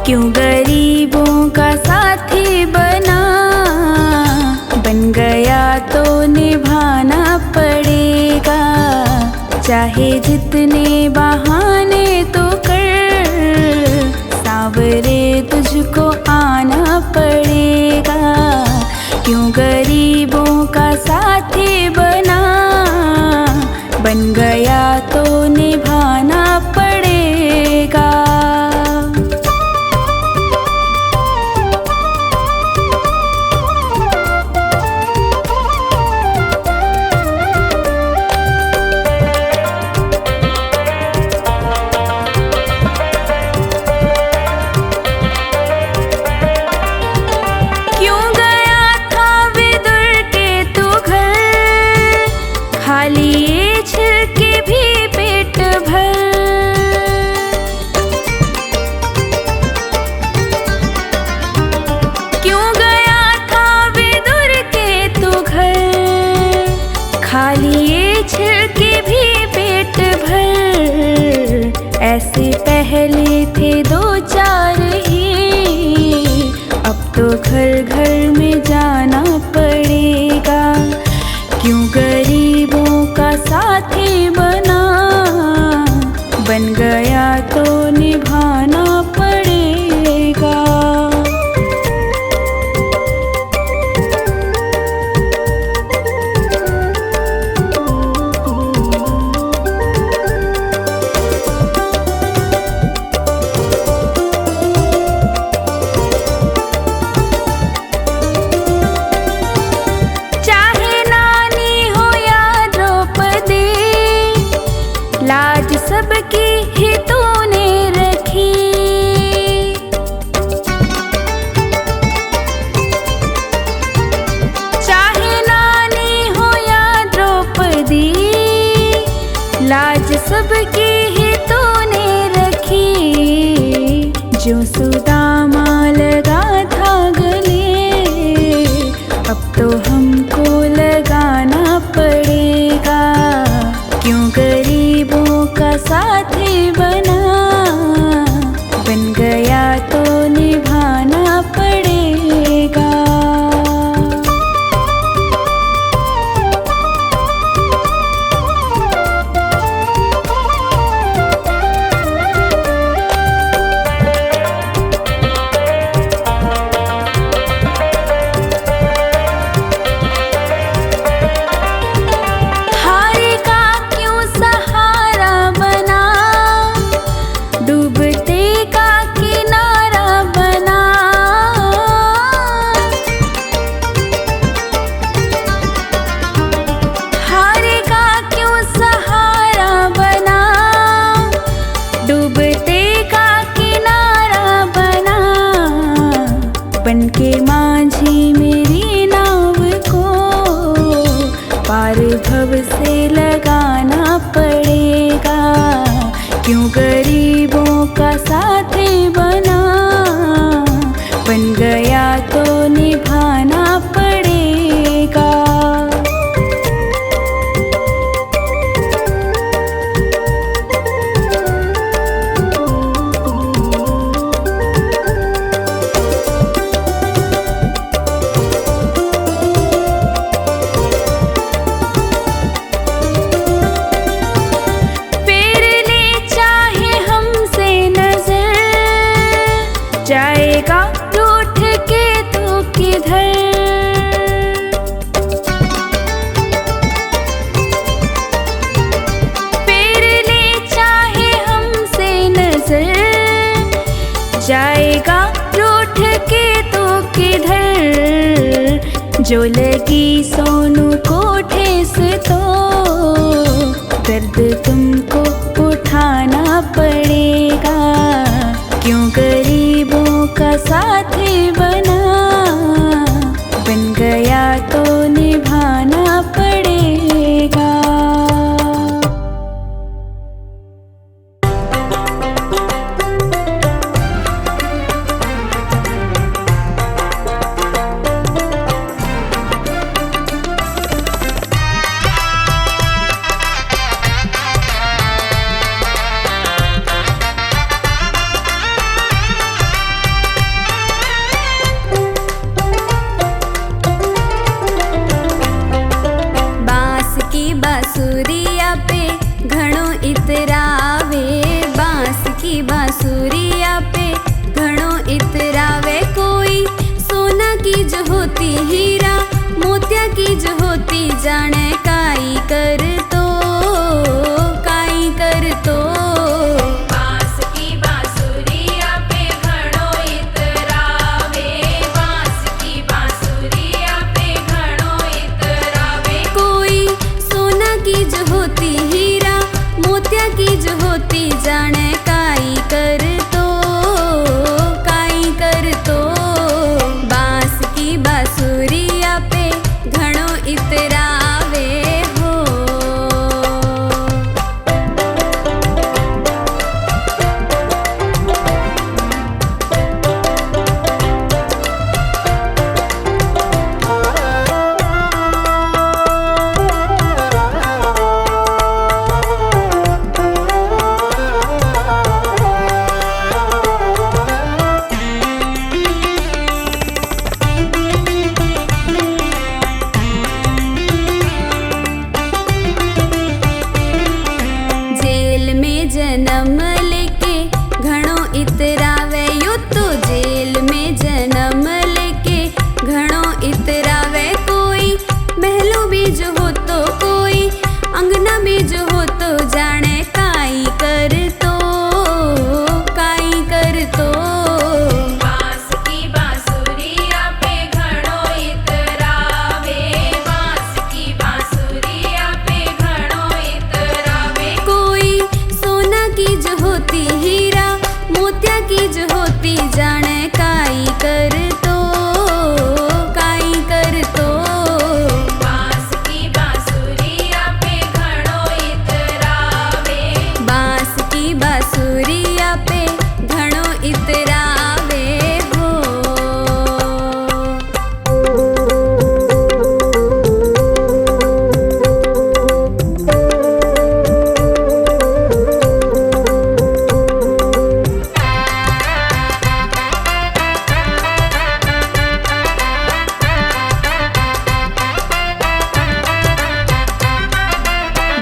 क्यों गरीबों का साथी बना, बन गया तो निभाना पड़ेगा। चाहे जितने बहाने तो कर, सांवरे तुझको आना पड़ेगा। क्यों गरीबों का साथी बना, बन गया तो निभाना पड़ेगा। क्यों गया था विदुर के तू घर, खा लिए छिलके भी पेट भर। क्यों गया था विदुर के तू घर, खा लिए छिलके भी पेट भर। ऐसे पहले थे दो चार ही, अब तो घर घर में जाना पड़ेगा। क्यों गरीबों का साथी बना, बन गया तो निभाना पड़ेगा। चाहे नानी हो या द्रौपदी, लाज सबकी ही तूने रखी। चाहे नानी हो या द्रौपदी, लाज सबकी ही तूने रखी। जो सुदामा लगा था गले, अब तो हमको लगाना पड़ेगा। क्यों गरीबों का साथी बना, बन गया तो निभाना पड़ेगा। हारे का क्यों सहारा बना, डूबते का किनारा बना। हारे का क्यों सहारा बना, डूबते का किनारा बना। बनके माझी मेरी नाव को, पार भव से लगाना पड़ेगा। क्यों गरीबों का साथी बना, बन गया तो निभाना पड़ेगा। फेर ले चाहे हमसे नजर, जाएगा रूठ के तू किधर। फेर ले चाहे हमसे नजर, जाएगा रूठ के तू किधर। जो लगी सोनू को ठेस तो, दर्द तुमको उठाना पड़ेगा। क्यों गरीबों का साथी बना, बन गया तो निभाना पड़ेगा। होती हीरा मोतिया की जो होती जाने काई कर तो काई कर तो। बांस की बांसुरिया पे घणो इतरावे, बांस की बांसुरिया पे घणो इतरावे। कोई सोना की जो होती हीरा मोतिया की जो होती जाने काई कर तो काई कर तो। बांस की बांसुरिया पे घणो इतरावे हो। जेल में जन्म लेके घणो इतरावे यो तो जेल में जन्म लेके घणो इतरावे। कोई महलों में जो हो तो कोई अंगना में जो हो तो जाने काई कर तो काई कर तो। बांस की बांसुरिया पे घणो इतरावे, बांस की बांसुरिया पे घणो इतरावे। कोई सोना की जो होती हीरा मोतिया की जो होती जाने काई कर तो काई कर तो। बांस की बांसुरिया पे घणो इतरावे, बांस की बांसुरिया पे घणो इतरावे हो।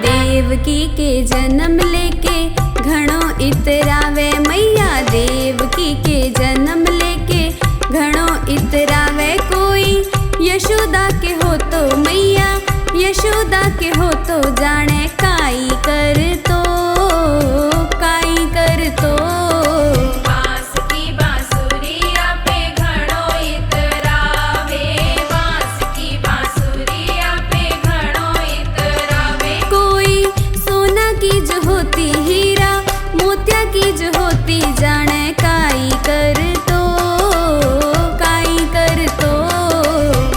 देवकी के जन्म लेके घणो इतरावे मैया देवकी के जन्म लेके घणो इतरावे। कोई यशोदा के हो तो मैया यशोदा के हो तो जाने काई कर तो काई कर तो। बांस की बांसुरिया पे घणो इतरावे, बांस की बांसुरिया पे घणो इतरावे। कोई सोना की जो होती हीरा मोतिया की जो होती जाने काई कर तो काई कर तो।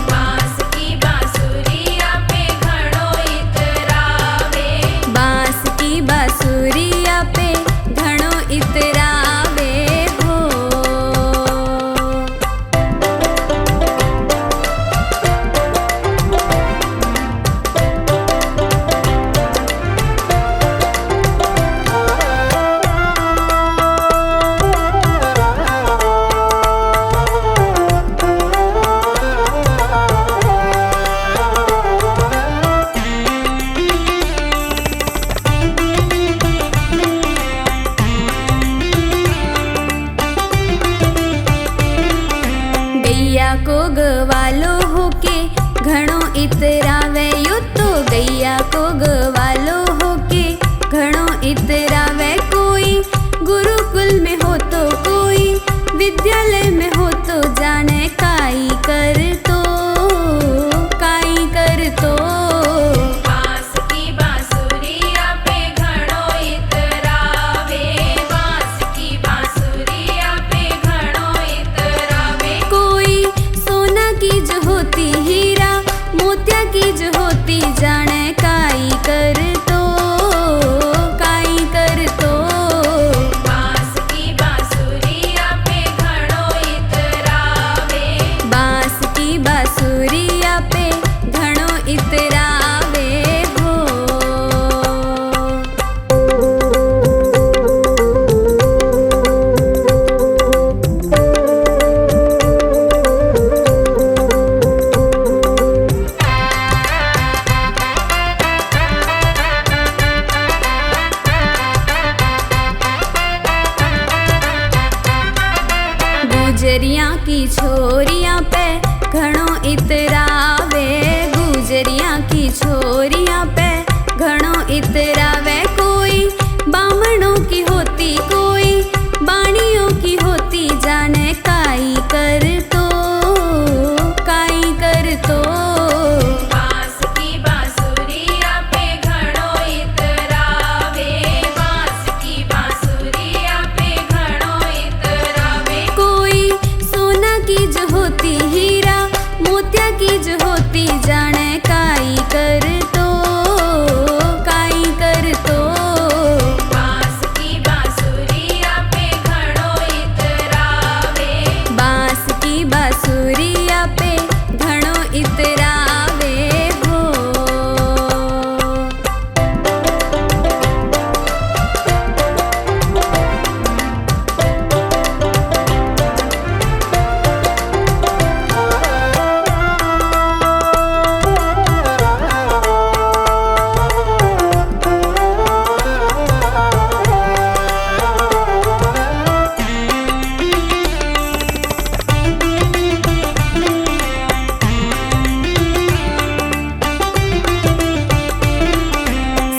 बांस की बांसुरिया पे घणो इतरावे, बांस की बांसुरिया पे घणो इतरावे हो। गैया को गवालो होके घणो इतरावे यो तो गैया को गवालो होके घणो इतरावे। कोई गुरुकुल में हो तो कोई विद्यालय में हो तो जाने काई कर तो काई कर तो। बांस की बांसुरिया पे घणो इतरावे, बांस की बांसुरिया पे घणो इतरावे। कोई सोना की जो होती हीरा मोतिया की जो होती जाने काई कर तो काई कर तो। बांस की बांसुरिया पे घणो इतरावे, बांस की बांसुरिया पे घणो इतरावे हो। गुजरिया की छोरियां पे घणो इतरावे। गुजरिया की छोरिया पे घणो इतरावे। कोई बामणों की होती, कोई बाणियों की होती, जाने काई कर तो, काई कर तो। बांस की बांसुरिया पे घणो इतरावे। बांस की बांसुरिया पे घणो इतरावे। कोई सोना की जो होती, हीरा मोतिया की जो होती, जाने काई कर तो, काई कर तो। बांस की बांसुरिया पे घणो इतरावे। बांस की बांसुरिया पे घणो इतरावे हो।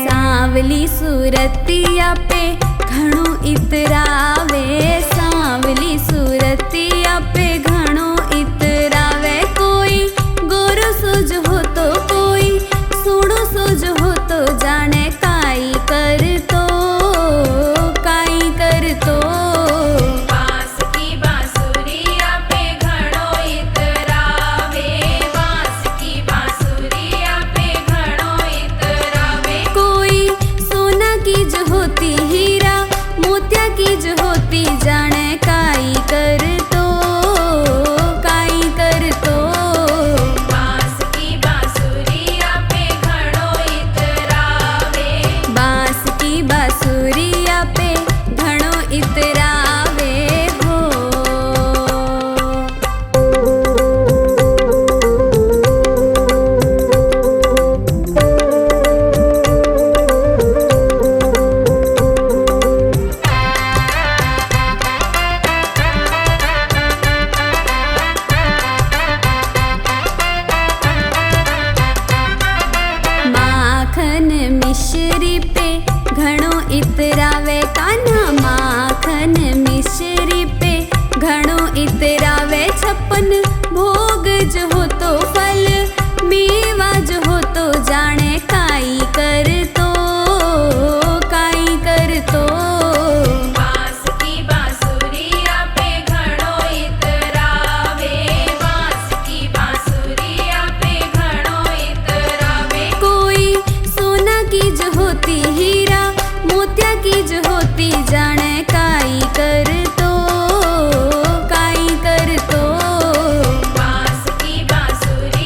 सांवली सूरतिया पे घणो इतरावे। सांवली सूरतिया पे घणो इतरावे। कोई गोरो सोज हो तो, कोई सोणो सोज हो तो, जाने काई कर तो, काई कर तो। बांस की बांसुरिया पे घणो इतरावे। बांस की बांसुरिया पे घणो इतरावे। कोई सोना की जो होती, हीरा मोतिया की जो होती, जाने काई कर तो, काई कर तो। बांस की बांसुरिया पे घणो इतरावे। बांस की बांसुरिया पे घणो इतरावे हो। माखन मिश्री पे घणो इतरावे। कान्हा माखन मिश्री पे घणो इतरावे। छप्पन भोग जो हो तो, फल मेवा जो हो तो, जाने काई कर तो, काई कर तो। बांस की बांसुरिया पे घणो इतरावे। बांस की बांसुरिया पे घणो इतरावे। कोई सोना की जो होती, हीरा मोतिया की जो होती, जाने काई कर तो, काई कर तो। बांस की बांसुरिया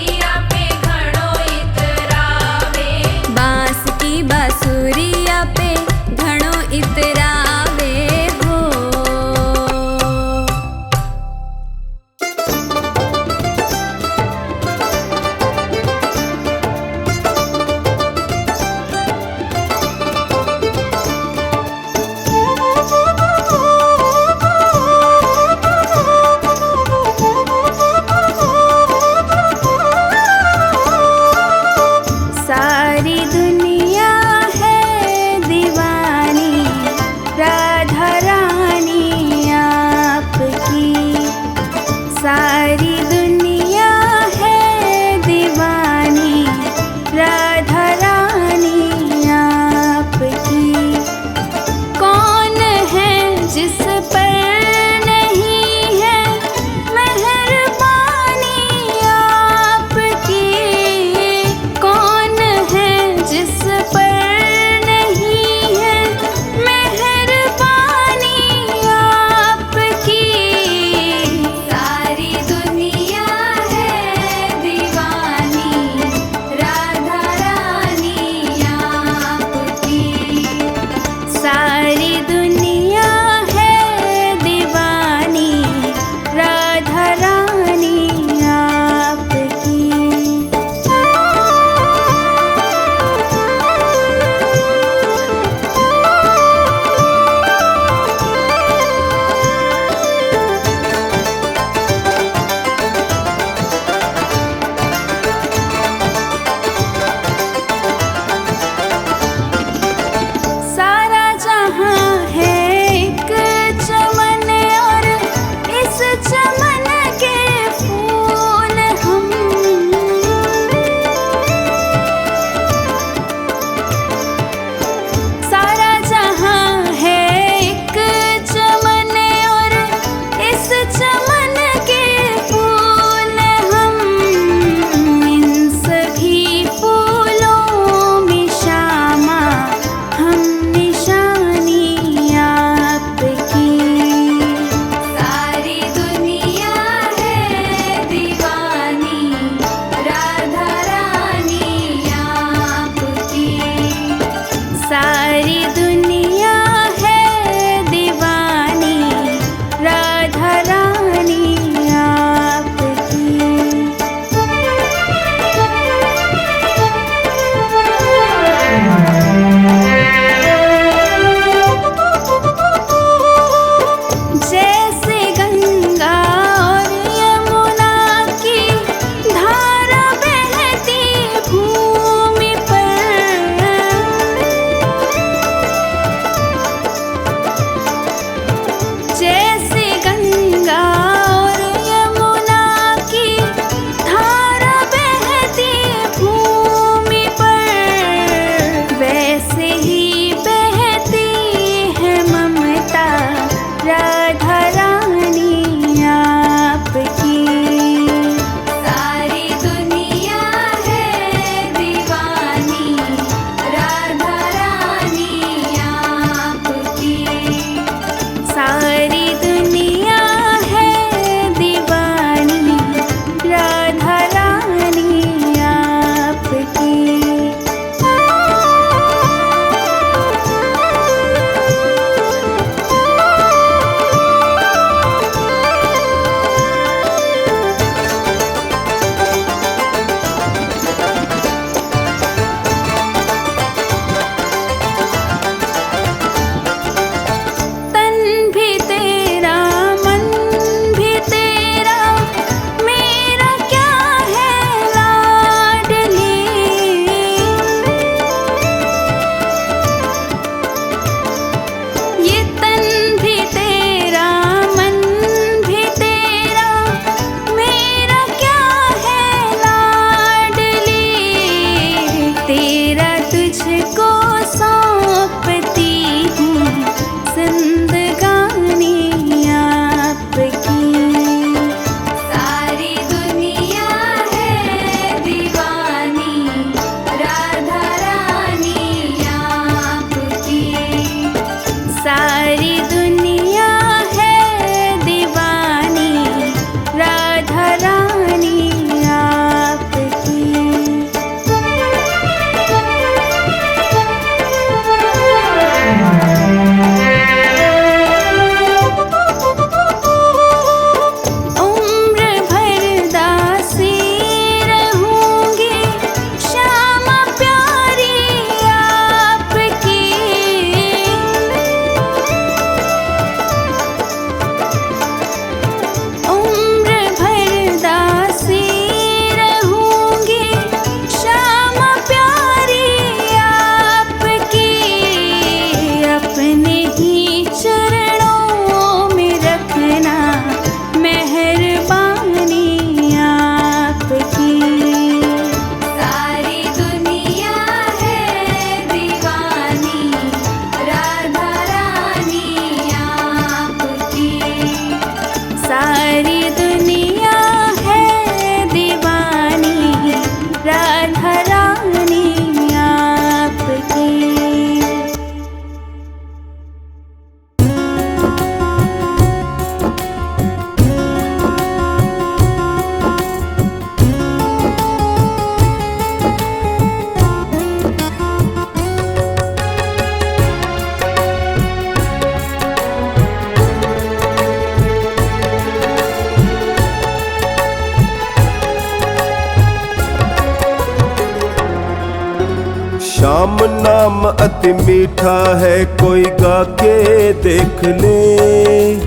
श्याम नाम अति मीठा है, कोई गा के देख ले।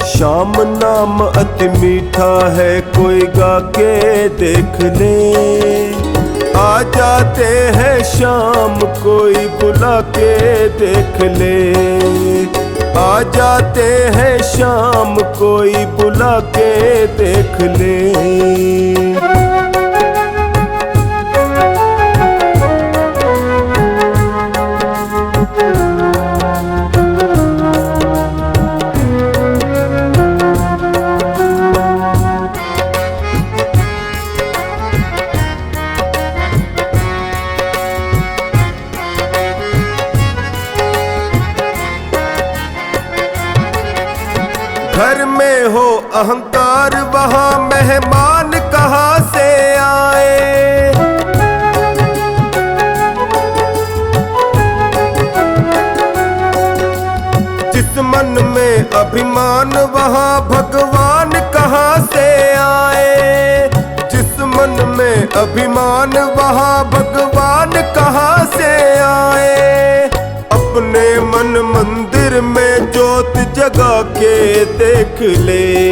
श्याम नाम अति मीठा है, कोई गा के देख ले। आ जाते हैं शाम, कोई बुला के देख ले। आ जाते हैं शाम, कोई बुला के देख ले। घर में हो अहंकार, वहाँ मेहमान कहाँ से आए। जिस मन में अभिमान, वहाँ भगवान कहाँ से आए। जिस मन में अभिमान, वहाँ भगवान कहाँ से आए। अपने मन मंदिर में ज्योत जगा के देख ले।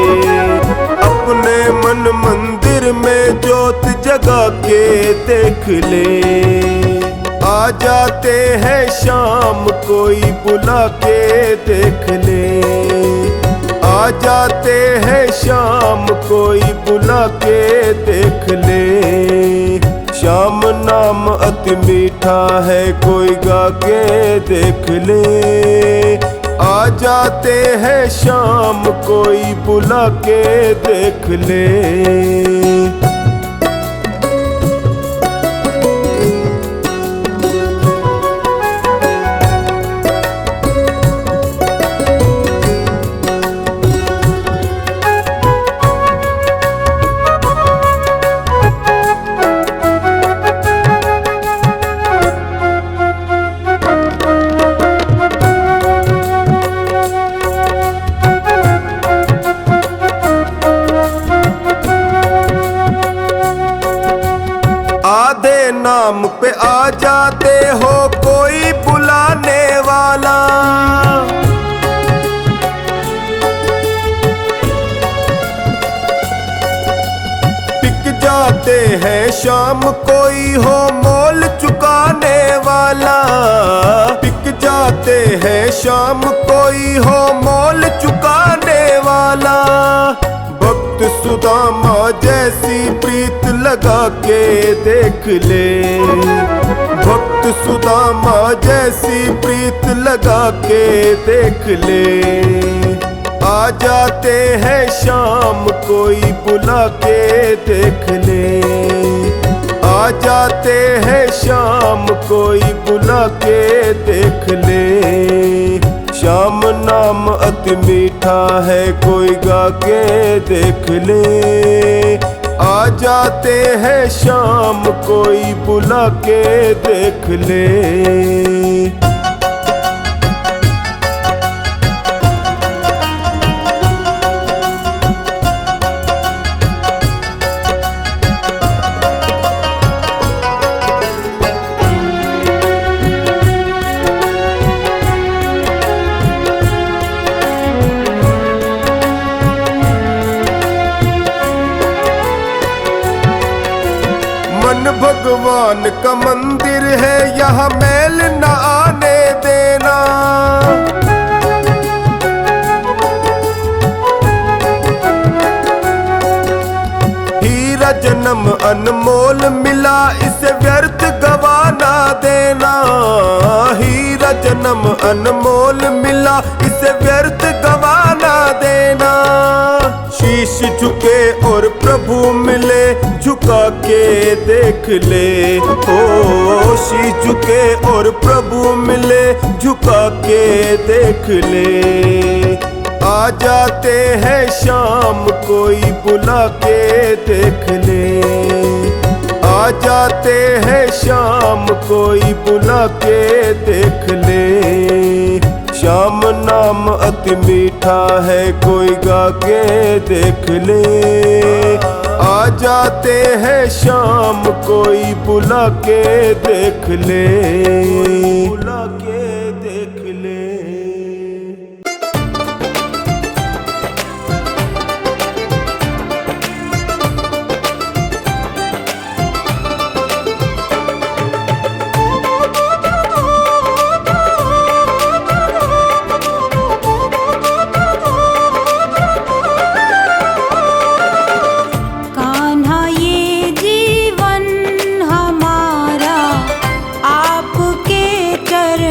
अपने मन मंदिर में ज्योत जगा के देख ले। आ जाते हैं शाम, कोई बुला के देख ले। आ जाते हैं शाम, कोई बुला के देख ले। श्याम नाम अति मीठा है, कोई गा के देख ले। आ जाते हैं शाम, कोई बुला के देख ले। आधे नाम पे आ जाते हो, कोई बुलाने वाला। बिक जाते हैं शाम, कोई हो मोल चुकाने वाला। बिक जाते हैं शाम, कोई हो मोल चुकाने वाला। भक्त सुदामा जैसी प्रीत लगा के देख ले। भक्त सुदामा जैसी प्रीत लगा के देख ले। आ जाते हैं शाम, कोई बुला के देख ले। आ जाते हैं शाम, कोई बुला के देख ले। श्याम नाम अति मीठा है, कोई गा के देख ले। आ जाते हैं शाम, कोई बुला के देख ले। मन भगवान का मंदिर है, यहाँ मैल न आने देना। हीरा जन्म अनमोल मिला, इसे व्यर्थ गवाना देना। हीरा जन्म अनमोल मिला, इसे व्यर्थ गवाना देना। शीश झुके और प्रभु मिले, झुका के देख ले। ओ शीश झुके और प्रभु मिले, झुका के देख ले। आ जाते हैं शाम, कोई बुला के देख ले। आ जाते हैं शाम, कोई बुला के देख ले। श्याम नाम अति मीठा है, कोई गा के देख ले। आ जाते हैं शाम, कोई बुला के देख ले, बुला के देख ले। कान्हा ये जीवन हमारा आपके चरणों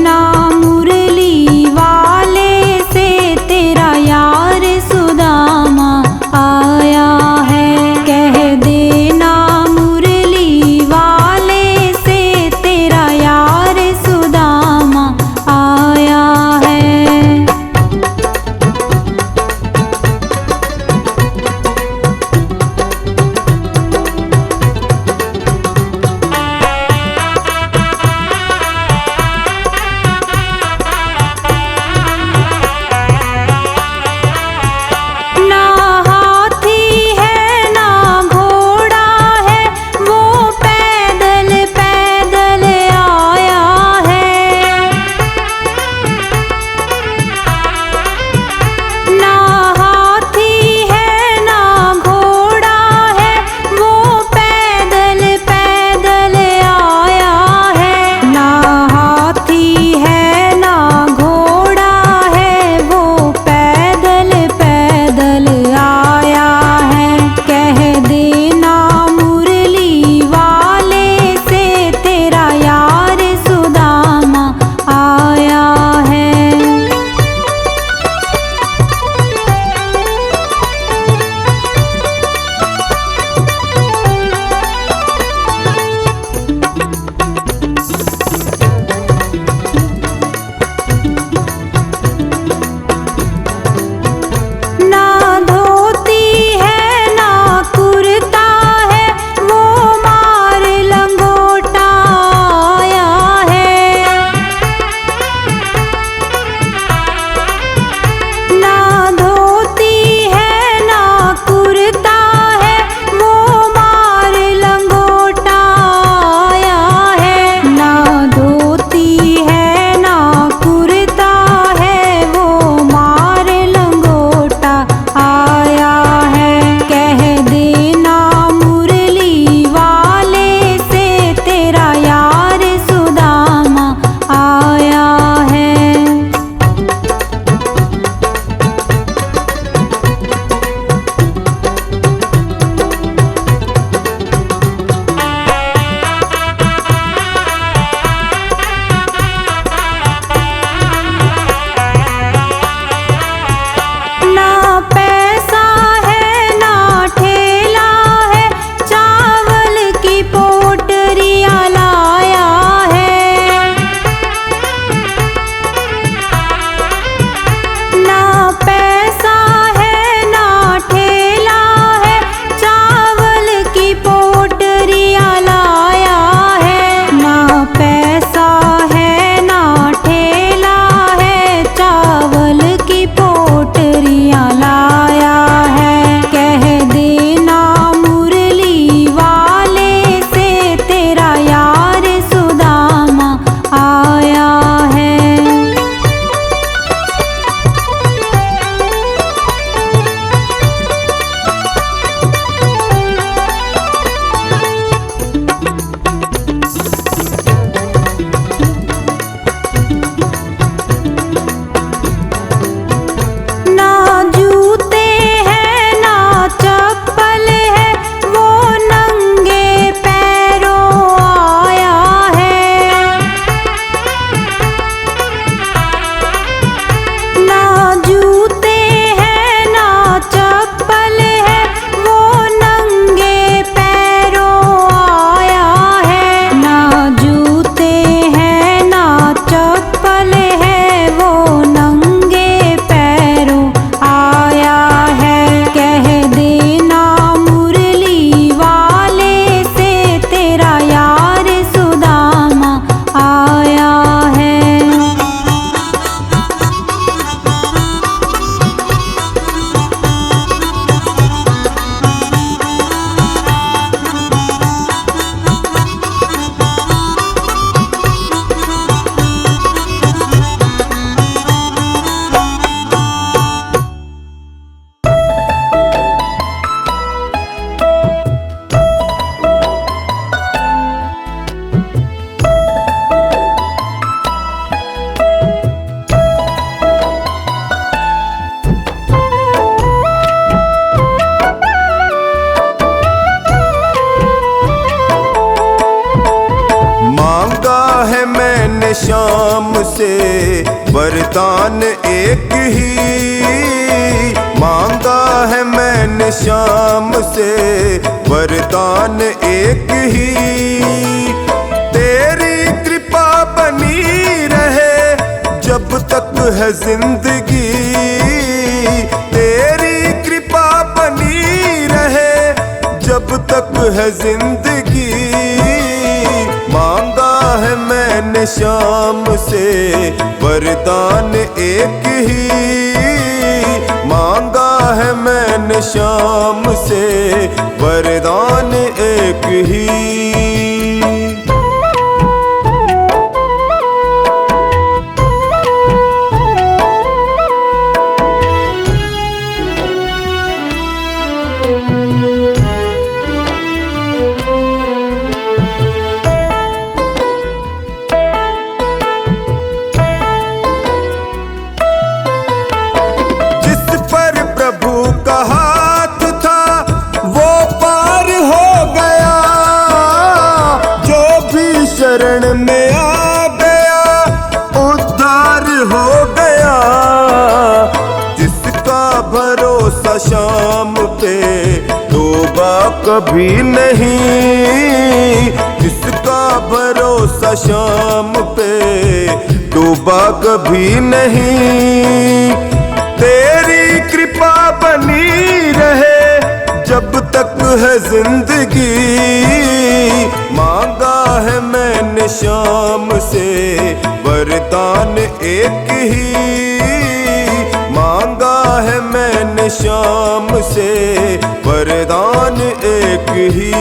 देना मुरली वाले से तेरा यार सुदामा आया है। कह देना मुरली वाले से तेरा यार सुदामा आया है। मैंने श्याम से वरदान एक ही मांगा है, मैंने श्याम से वरदान एक ही। तेरी कृपा बनी रहे जब तक है जिंदगी, तेरी कृपा बनी रहे जब तक है जिंदगी। मांगा है मैंने श्याम से वरदान एक ही, मांगा है मैंने श्याम से वरदान एक ही। का हाथ था वो पार हो गया, जो भी शरण में आ गया उद्धार हो गया। जिसका भरोसा शाम पे डूबा कभी नहीं, जिसका भरोसा शाम पे डूबा कभी नहीं। तेरी कृपा बनी रहे जब तक है जिंदगी, मांगा है मैंने श्याम से वरदान एक ही, मांगा है मैंने श्याम से वरदान एक ही।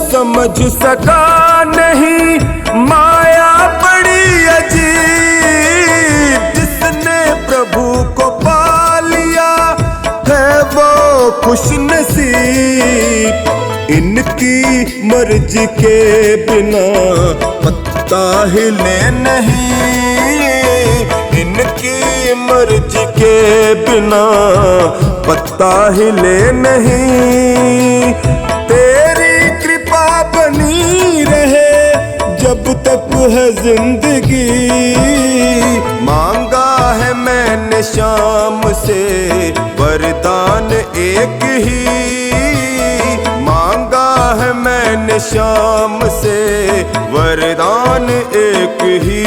समझ सका नहीं माया बड़ी अजीब, जिसने प्रभु को पा लिया है वो खुश नसीब। इनकी मर्जी के बिना पत्ता हिले नहीं, इनकी मर्जी के बिना पत्ता हिले नहीं। तेरी कृपा बनी रहे जब तक है जिंदगी, मांगा है मैंने श्याम से वरदान एक ही, मांगा है मैंने श्याम से वरदान एक ही।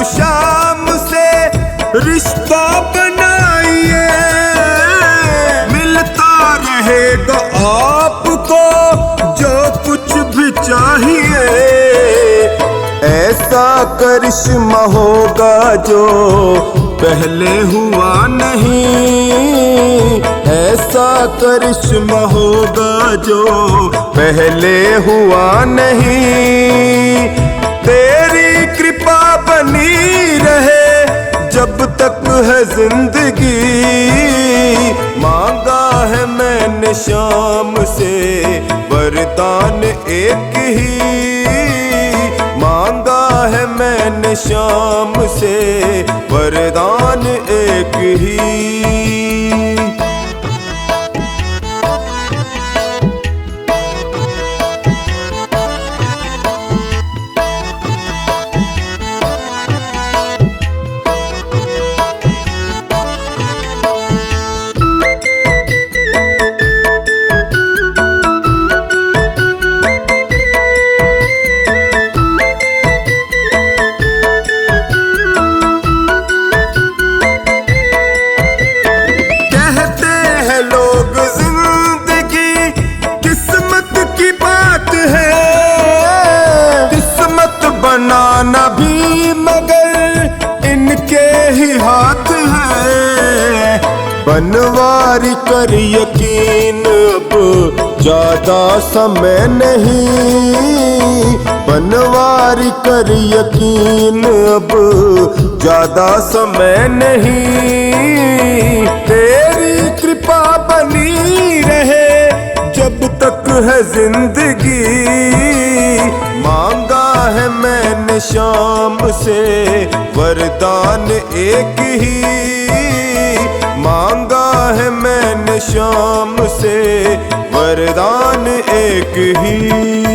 श्याम से रिश्ता बनाइए, मिलता रहेगा आपको जो कुछ भी चाहिए। ऐसा करिश्मा होगा जो पहले हुआ नहीं, ऐसा करिश्मा होगा जो पहले हुआ नहीं। तेरी कृपा बनी रहे जब तक है जिंदगी, मांगा है मैंने श्याम से वरदान एक ही, मांगा है मैंने श्याम से वरदान एक ही। ही हाथ है। बनवारी कर यकीन, अब ज्यादा समय नहीं। बनवारी कर यकीन, अब ज्यादा समय नहीं। तेरी कृपा बनी रहे जब तक है जिंदगी। मांगा है मैंने शाम से वरदान एक ही। मांगा है मैंने शाम से वरदान एक ही।